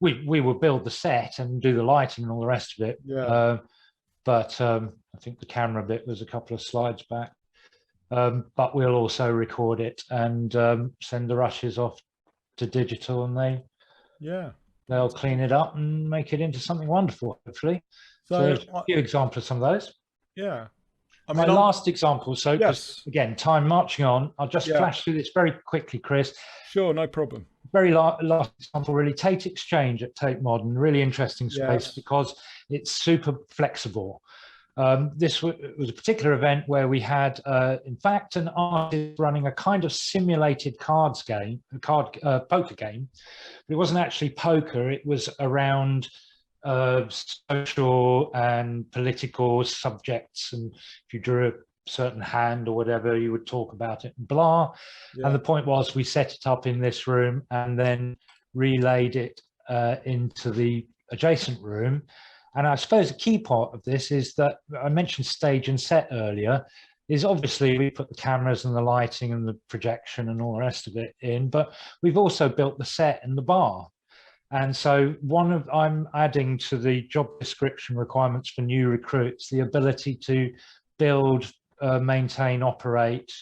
we will build the set and do the lighting and all the rest of it. yeah, But I think the camera bit was a couple of slides back. But we'll also record it and send the rushes off to digital, and yeah. they'll clean it up and make it into something wonderful, hopefully. So So there's a few examples of some of those. yeah, I My mean, I'm last example, so because yes, again, time marching on, I'll just yeah, flash through this very quickly, Chris. sure, no problem. Very last example, really, Tate Exchange at Tate Modern, really interesting space Yes, because it's super flexible. This was a particular event where we had, in fact, an artist running a kind of simulated poker game. But it wasn't actually poker. It was around social and political subjects. And if you drew a certain hand or whatever, you would talk about it and blah. And yeah, the point was we set it up in this room and then relayed it into the adjacent room. And I suppose the key part of this is that I mentioned stage and set earlier, is obviously we put the cameras and the lighting and the projection and all the rest of it in, but we've also built the set and the bar. And so I'm adding to the job description requirements for new recruits, the ability to build, maintain, operate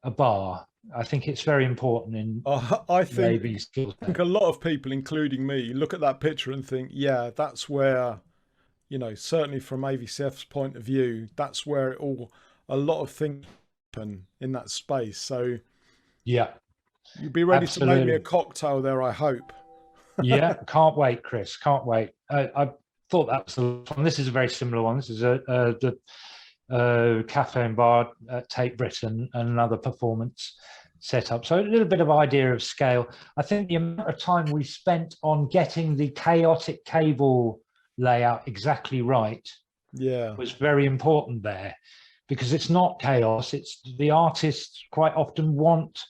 a bar. I think it's very important in I the think AV skill think set. a lot of people, including me, look at that picture and think, yeah, that's where, certainly from AVCF's point of view, that's where a lot of things happen in that space. So Yeah, you'll be ready to make me a absolutely. cocktail there, I hope. Yeah, can't wait, Chris. Can't wait. I thought that was the one. This is a very similar one. This is the cafe and bar at Tate Britain and another performance setup. So a little bit of idea of scale. I think the amount of time we spent on getting the chaotic cable layout exactly right Yeah, was very important there, because it's not chaos. It's the artists quite often want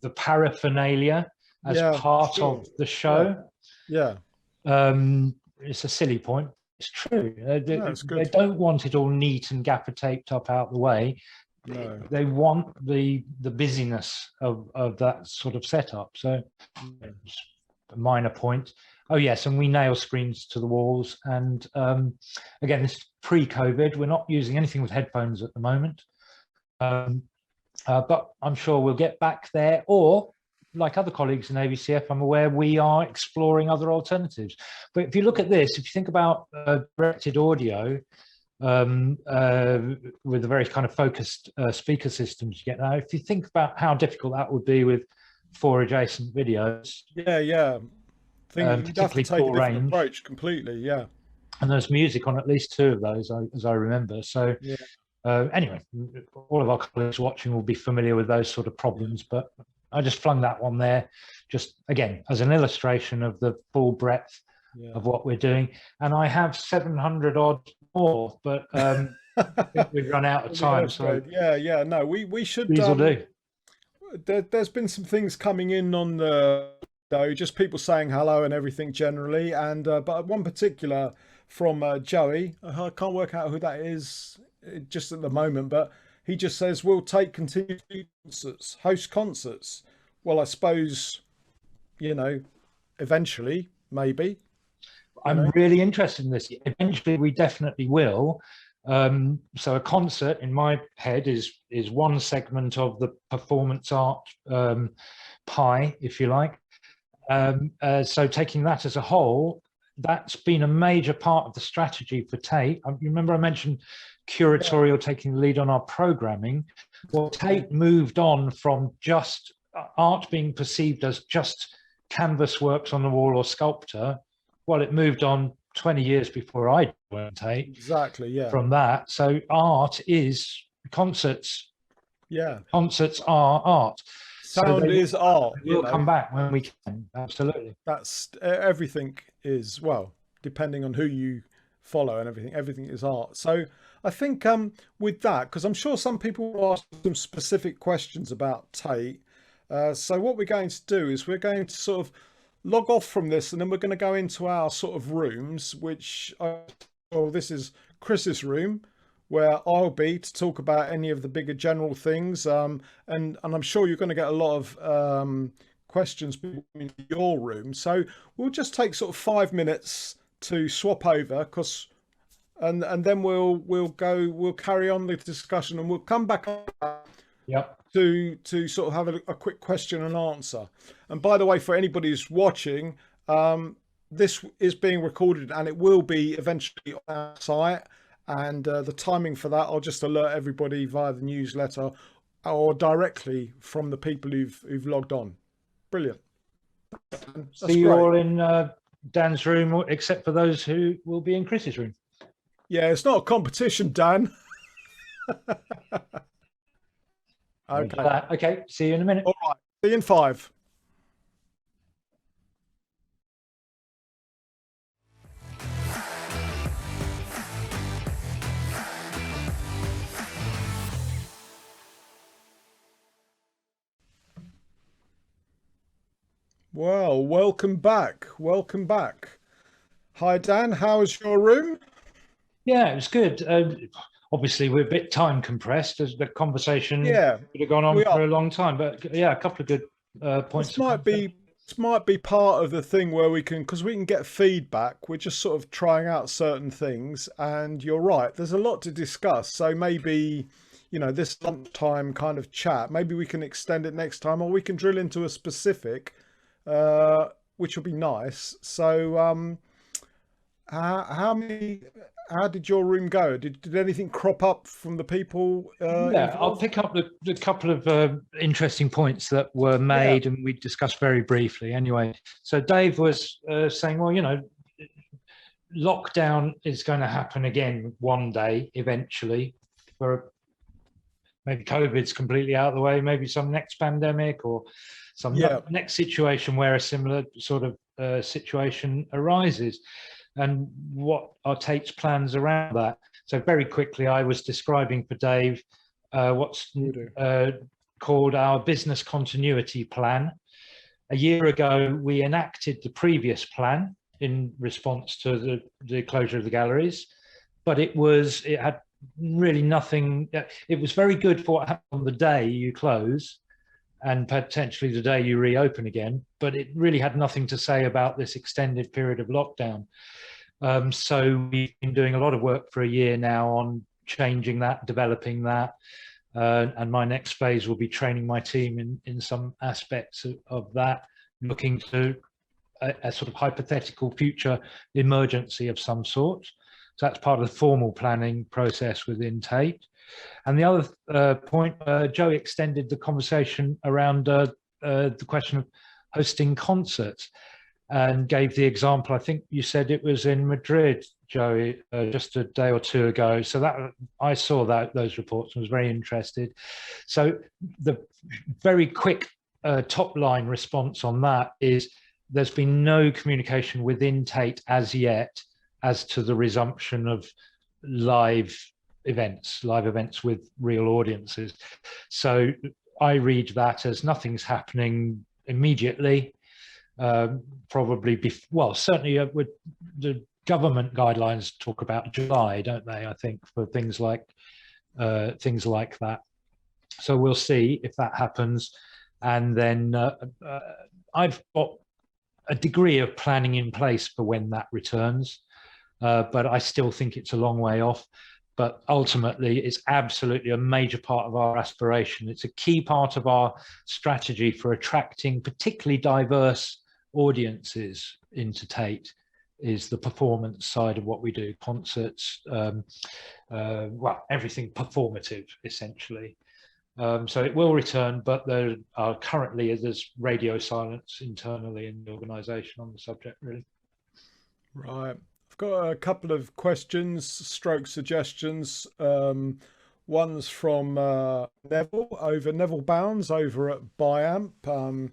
the paraphernalia as Yeah, part sure. of the show. Yeah. It's a silly point. It's true. No, it's They good. don't want it all neat and gaffer taped up out the way. No. They want the busyness of that sort of setup. So it's a minor point. Oh yes, and we nail screens to the walls. And again, this is pre-COVID. We're not using anything with headphones at the moment, but I'm sure we'll get back there. Or, like other colleagues in AVCF, I'm aware we are exploring other alternatives. But if you look at this, if you think about directed audio with the very kind of focused speaker systems you get now, if you think about how difficult that would be with 4 adjacent videos. Yeah. I think you'd have to take a different range. approach completely. Yeah. And there's music on at least 2 of those, as I remember. So yeah. Anyway, all of our colleagues watching will be familiar with those sort of problems, but I just flung that one there, just again, as an illustration of the full breadth of what we're doing. And I have 700 odd more, but I think we've run out of time. So yeah. No, we should. These will do. There's been some things coming in on the though, just people saying hello and everything generally, and but one particular from Joey. I can't work out who that is just at the moment, but he just says we'll take continued concerts, host concerts. Well, I suppose, eventually, maybe. I'm really interested in this. Eventually, we definitely will. So a concert in my head is one segment of the performance art pie, if you like. So taking that as a whole, that's been a major part of the strategy for Tate. You remember I mentioned curatorial taking the lead on our programming. Well, Tate moved on from just art being perceived as just canvas works on the wall or sculpture. Well, it moved on 20 years before I joined Tate. Exactly, yeah. From that, so art is concerts. Yeah. Concerts are art. Sound is art. We'll come back when we can. Absolutely. That's everything is, well, depending on who you follow and everything is art. So I think with that, because I'm sure some people will ask some specific questions about Tate. So what we're going to do is we're going to sort of log off from this, and then we're going to go into our sort of rooms, which this is Chris's room, where I'll be to talk about any of the bigger general things. And I'm sure you're going to get a lot of questions in your room. So we'll just take sort of 5 minutes to swap over, and then we'll carry on the discussion, and we'll come back to sort of have a quick question and answer. And by the way, for anybody who's watching, this is being recorded and it will be eventually on our site. And the timing for that, I'll just alert everybody via the newsletter or directly from the people who've logged on. Brilliant. See you all in Dan's room, except for those who will be in Chris's room. Yeah, it's not a competition, Dan. Okay. Okay, see you in a minute. All right, see you in 5. Well, welcome back. Welcome back. Hi, Dan. How is your room? Yeah, it was good. Obviously, we're a bit time compressed as the conversation could have gone on for a long time. But yeah, a couple of good points. This might be part of the thing where we can get feedback. We're just sort of trying out certain things, and you're right. There's a lot to discuss. So maybe, this lunchtime kind of chat, maybe we can extend it next time, or we can drill into a specific, which will be nice. So, how did your room go? Did anything crop up from the people? Yeah, I'll pick up the couple of interesting points that were made and we discussed very briefly anyway. So Dave was saying, well, lockdown is going to happen again one day eventually, for maybe COVID's completely out of the way, maybe some next pandemic or some next situation where a similar sort of situation arises. And what are Tate's plans around that? So very quickly, I was describing for Dave what's called our business continuity plan. a year ago, we enacted the previous plan in response to the closure of the galleries, but it had really nothing. It was very good for what happened on the day you close and potentially the day you reopen again, but it really had nothing to say about this extended period of lockdown. So we've been doing a lot of work for a year now on changing that, developing that, and my next phase will be training my team in some aspects of that, looking to a sort of hypothetical future emergency of some sort. So that's part of the formal planning process within Tate. And the other point, Joe extended the conversation around the question of hosting concerts and gave the example. I think you said it was in Madrid, Joey, just a day or two ago. So that I saw those reports and was very interested. So the very quick top line response on that is there's been no communication within Tate as yet as to the resumption of live events with real audiences. So I read that as nothing's happening immediately. Probably, well, certainly with the government guidelines talk about July, don't they? I think for things like that. So we'll see if that happens. And then I've got a degree of planning in place for when that returns, but I still think it's a long way off. But ultimately, it's absolutely a major part of our aspiration. It's a key part of our strategy for attracting particularly diverse audiences into Tate, is the performance side of what we do, concerts, well, everything performative, essentially. So it will return, but there are currently, there's radio silence internally in the organisation on the subject, really. Right. I've got a couple of questions, stroke suggestions. One's from Neville Bounds over at Biamp.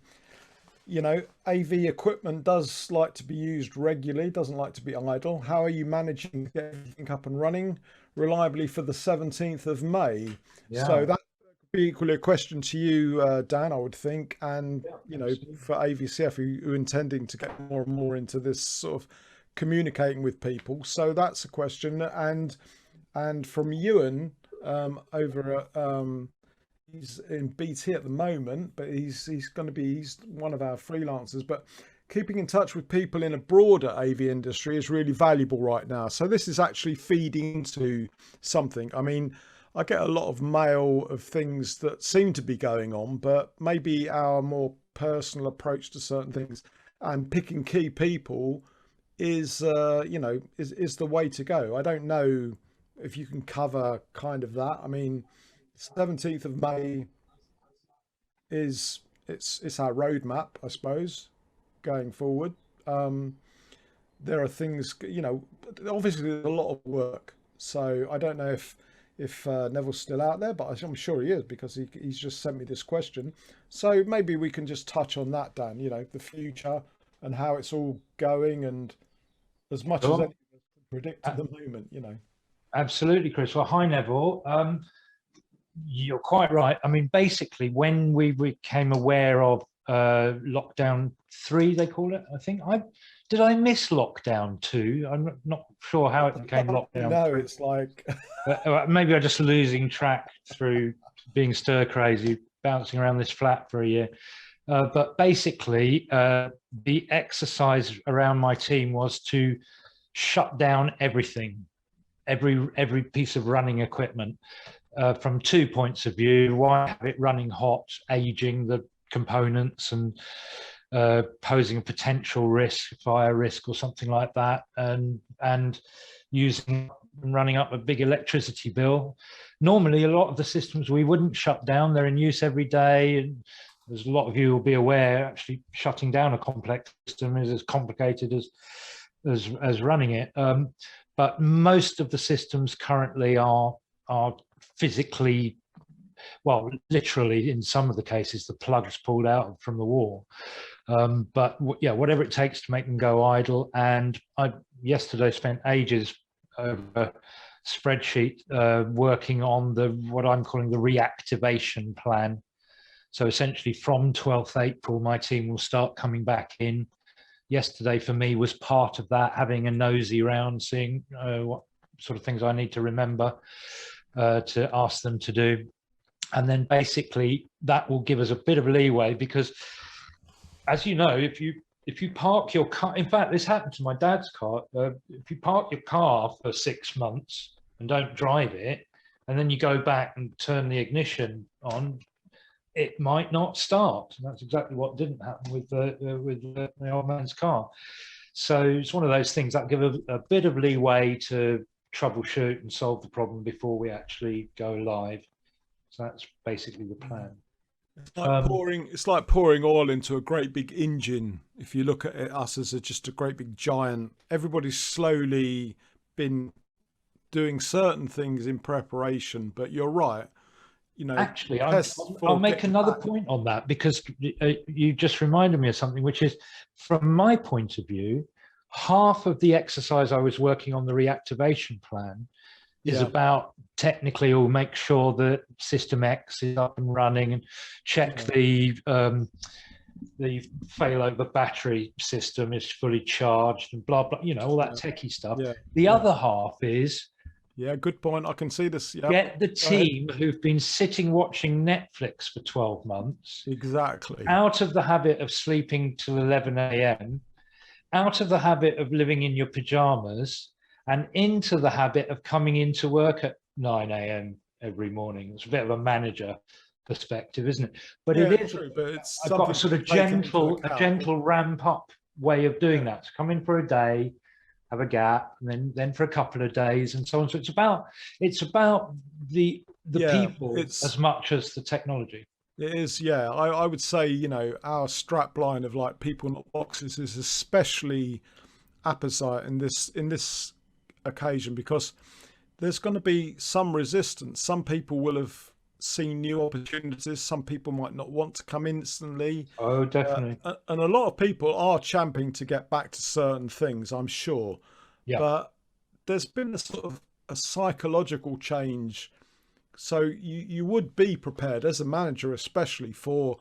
You know, AV equipment does like to be used regularly, doesn't like to be idle. How are you managing to get everything up and running reliably for the 17th of May? Yeah. So that would be equally a question to you, Dan, I would think. And, yeah, you know, for AVCF, who are intending to get more and more into this sort of communicating with people. So that's a question. And from Ewan over at he's in BT at the moment, but he's one of our freelancers, but keeping in touch with people in a broader AV industry is really valuable right now. So this is actually feeding into something. I mean, I get a lot of mail of things that seem to be going on, but maybe our more personal approach to certain things and picking key people is you know, is the way to go. I don't know if you can cover kind of that. I mean, 17th of May is it's our roadmap, I suppose, going forward. There are things, you know, obviously there's a lot of work. So I don't know if Neville's still out there, but I'm sure he is, because he's just sent me this question. So maybe we can just touch on that, Dan, you know, the future and how it's all going, and as much as anyone can predict at the moment, you know. Absolutely, Chris. Well, hi, Neville. You're quite right. I mean, basically, when we became aware of lockdown 3, they call it, I think. Did I miss lockdown 2? I'm not sure how it became lockdown. No, it's like maybe I'm just losing track through being stir crazy, bouncing around this flat for a year. But basically, the exercise around my team was to shut down everything, every piece of running equipment. From 2 points of view: why have it running hot, aging the components and posing a potential risk, fire risk or something like that, and running up a big electricity bill. Normally, a lot of the systems we wouldn't shut down. They're in use every day, and as a lot of you will be aware, actually shutting down a complex system is as complicated as running it. But most of the systems currently are physically, well, literally in some of the cases, the plug's pulled out from the wall. But yeah, whatever it takes to make them go idle. And I yesterday spent ages over a spreadsheet working on what I'm calling the reactivation plan. So essentially from 12th April, my team will start coming back in. Yesterday for me was part of that, having a nosy round, seeing what sort of things I need to remember to ask them to do. And then basically that will give us a bit of leeway, because as you know, if you park your car, in fact, this happened to my dad's car. If you park your car for 6 months and don't drive it, and then you go back and turn the ignition on, it might not start. And that's exactly what didn't happen with the old man's car. So it's one of those things that give a bit of leeway to troubleshoot and solve the problem before we actually go live. So that's basically the plan. It's like pouring oil into a great big engine. If you look at us as just a great big giant, everybody's slowly been doing certain things in preparation. But you're right. You know, actually, I'll make another point on that, because you just reminded me of something, which is, from my point of view, half of the exercise I was working on, the reactivation plan, is about technically, we'll make sure that system X is up and running and check the failover battery system is fully charged and blah, blah, you know, all that techie stuff. The other half is, good point. I can see this. Get the team who've been sitting watching Netflix for 12 months. Exactly. Out of the habit of sleeping till 11 a.m., out of the habit of living in your pajamas, and into the habit of coming into work at 9 a.m. every morning. It's a bit of a manager perspective, isn't it? But it is. True, but it's I've got a sort of gentle ramp up way of doing that. So come in for a day, have a gap, and then for a couple of days, and so on. So it's about the people as much as the technology. It is, I would say, you know, our strap line of like people not boxes is especially apposite in this occasion, because there's going to be some resistance. Some people will have seen new opportunities. Some people might not want to come instantly. Oh, definitely. And a lot of people are champing to get back to certain things, I'm sure. Yeah. But there's been a sort of a psychological change. So you would be prepared as a manager, especially for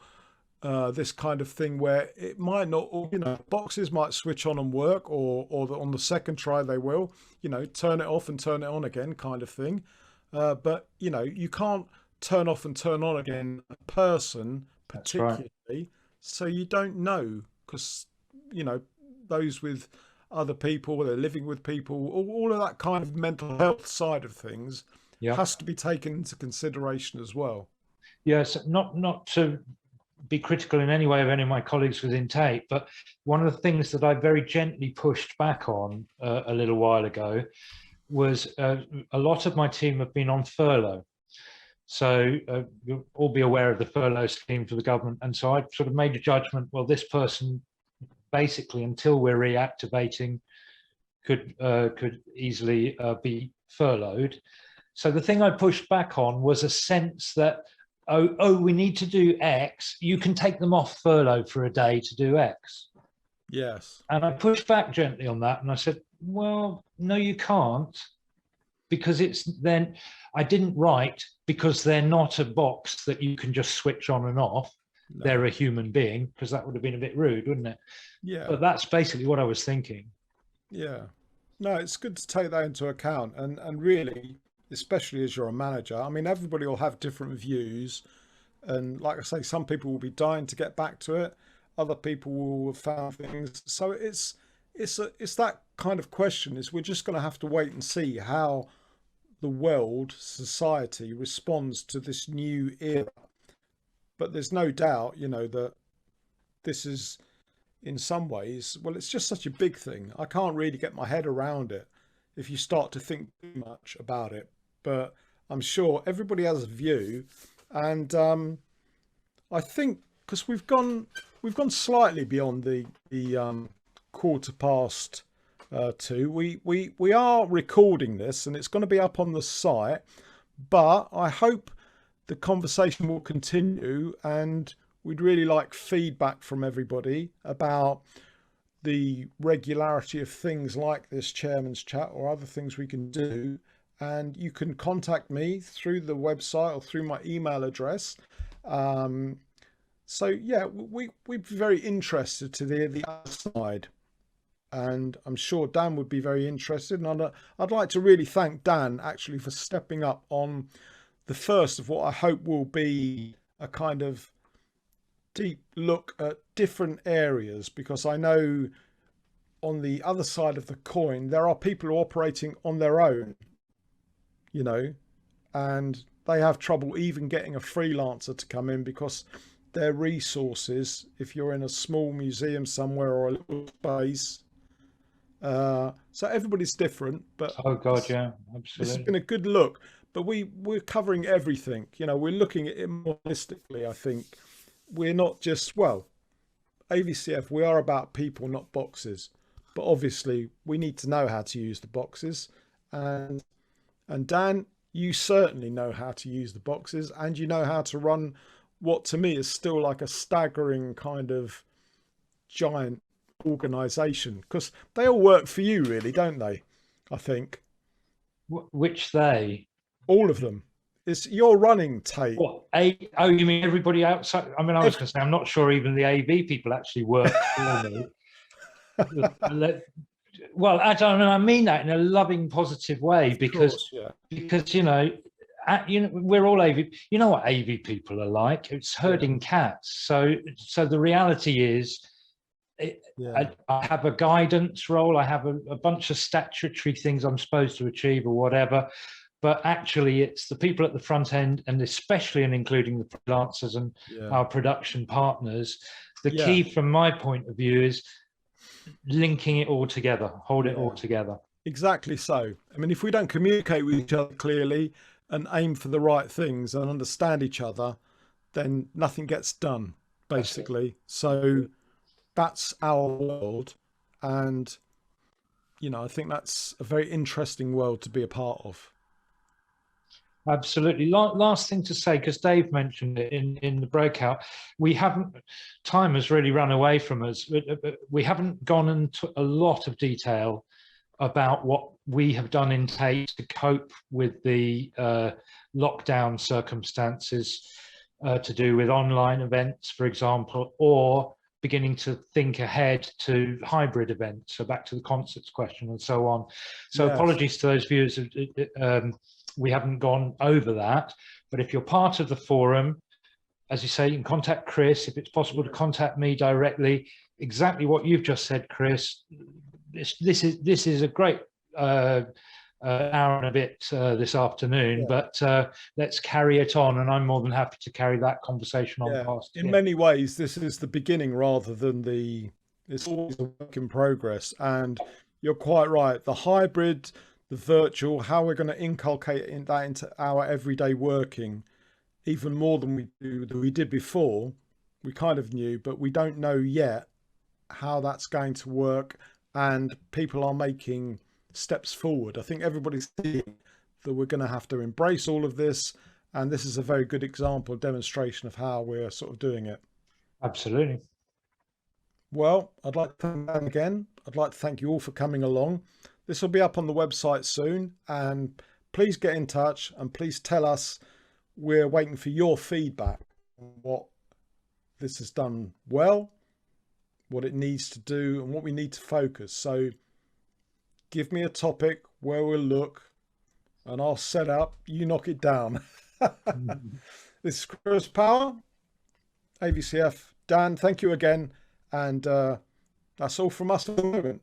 this kind of thing, where it might not, you know, boxes might switch on and work, or on the second try they will, you know, turn it off and turn it on again kind of thing. But, you know, you can't turn off and turn on again a person particularly. Right. So you don't know, because, you know, those with other people, they're living with people, all of that kind of mental health side of things has to be taken into consideration as well. Yes, not to be critical in any way of any of my colleagues within Tate, but one of the things that I very gently pushed back on a little while ago was a lot of my team have been on furlough. So you'll all be aware of the furlough scheme for the government. And so I sort of made a judgment, well, this person basically, until we're reactivating, could easily be furloughed. So the thing I pushed back on was a sense that, oh, we need to do X. You can take them off furlough for a day to do X. Yes. And I pushed back gently on that. And I said, well, no, you can't. Because I didn't write, because they're not a box that you can just switch on and off. No. They're a human being, because that would have been a bit rude, wouldn't it? Yeah. But that's basically what I was thinking. Yeah. No, it's good to take that into account. And really, especially as you're a manager, I mean, everybody will have different views. And like I say, some people will be dying to get back to it. Other people will have found things. So it's that kind of question. Is we're just going to have to wait and see how the world, society responds to this new era. But there's no doubt, you know, that this is in some ways, well, it's just such a big thing. I can't really get my head around it if you start to think too much about it. But I'm sure everybody has a view. And I think because we've gone slightly beyond the 2:15. We are recording this, and it's going to be up on the site, but I hope the conversation will continue, and we'd really like feedback from everybody about the regularity of things like this chairman's chat or other things we can do. And you can contact me through the website or through my email address. So yeah, we'd be very interested to the other side, and I'm sure Dan would be very interested. And I'd like to really thank Dan actually for stepping up on the first of what I hope will be a kind of deep look at different areas, because I know on the other side of the coin there are people who are operating on their own, you know, and they have trouble even getting a freelancer to come in because their resources, if you're in a small museum somewhere or a little space, so everybody's different. But Oh God, yeah, this has absolutely. been a good look. But we're covering everything, you know, we're looking at it more holistically. I think we're not just, well, AVCF, we are about people, not boxes. But obviously we need to know how to use the boxes, and Dan, you certainly know how to use the boxes, and you know how to run what to me is still like a staggering kind of giant organization, because they all work for you really, don't they? I think Which they? all of them. It's you're running Tate. What? Oh, you mean everybody outside? I mean, I was going to say, I'm not sure even the AV people actually work for me. Well, I mean that in a loving, positive way, because Yeah. you know, we're all AV. You know what AV people are like? It's herding cats. So the reality is, Yeah. I have a guidance role. I have a bunch of statutory things I'm supposed to achieve or whatever. But actually, it's the people at the front end, and especially and including the freelancers and our production partners. The key, from my point of view, is linking it all together, hold it all together. Exactly so. I mean, if we don't communicate with each other clearly and aim for the right things and understand each other, then nothing gets done, basically. So that's our world. And, you know, I think that's a very interesting world to be a part of. Absolutely. Last thing to say, because Dave mentioned it in the breakout, time has really run away from us. We haven't gone into a lot of detail about what we have done in Tate to cope with the lockdown circumstances, to do with online events, for example, or beginning to think ahead to hybrid events, so back to the concerts question and so on. So apologies to those viewers. We haven't gone over that, but if you're part of the forum, as you say, you can contact Chris. If it's possible to contact me directly, exactly what you've just said, Chris. This is a great hour and a bit this afternoon, but let's carry it on, and I'm more than happy to carry that conversation on past. In many ways, this is the beginning rather than it's always a work in progress. And you're quite right. The hybrid, the virtual, how we're going to inculcate that into our everyday working, even more than we did before. We kind of knew, but we don't know yet how that's going to work. And people are making steps forward. I think everybody's seeing that we're going to have to embrace all of this. And this is a very good example, demonstration of how we're sort of doing it. Absolutely. Well, I'd like to thank Dan again. I'd like to thank you all for coming along. This will be up on the website soon, and please get in touch and please tell us. We're waiting for your feedback on what this has done well, what it needs to do, and what we need to focus. So give me a topic where we'll look, and I'll set up, you knock it down. This is Chris Power, AVCF. Dan, thank you again. And that's all from us at the moment.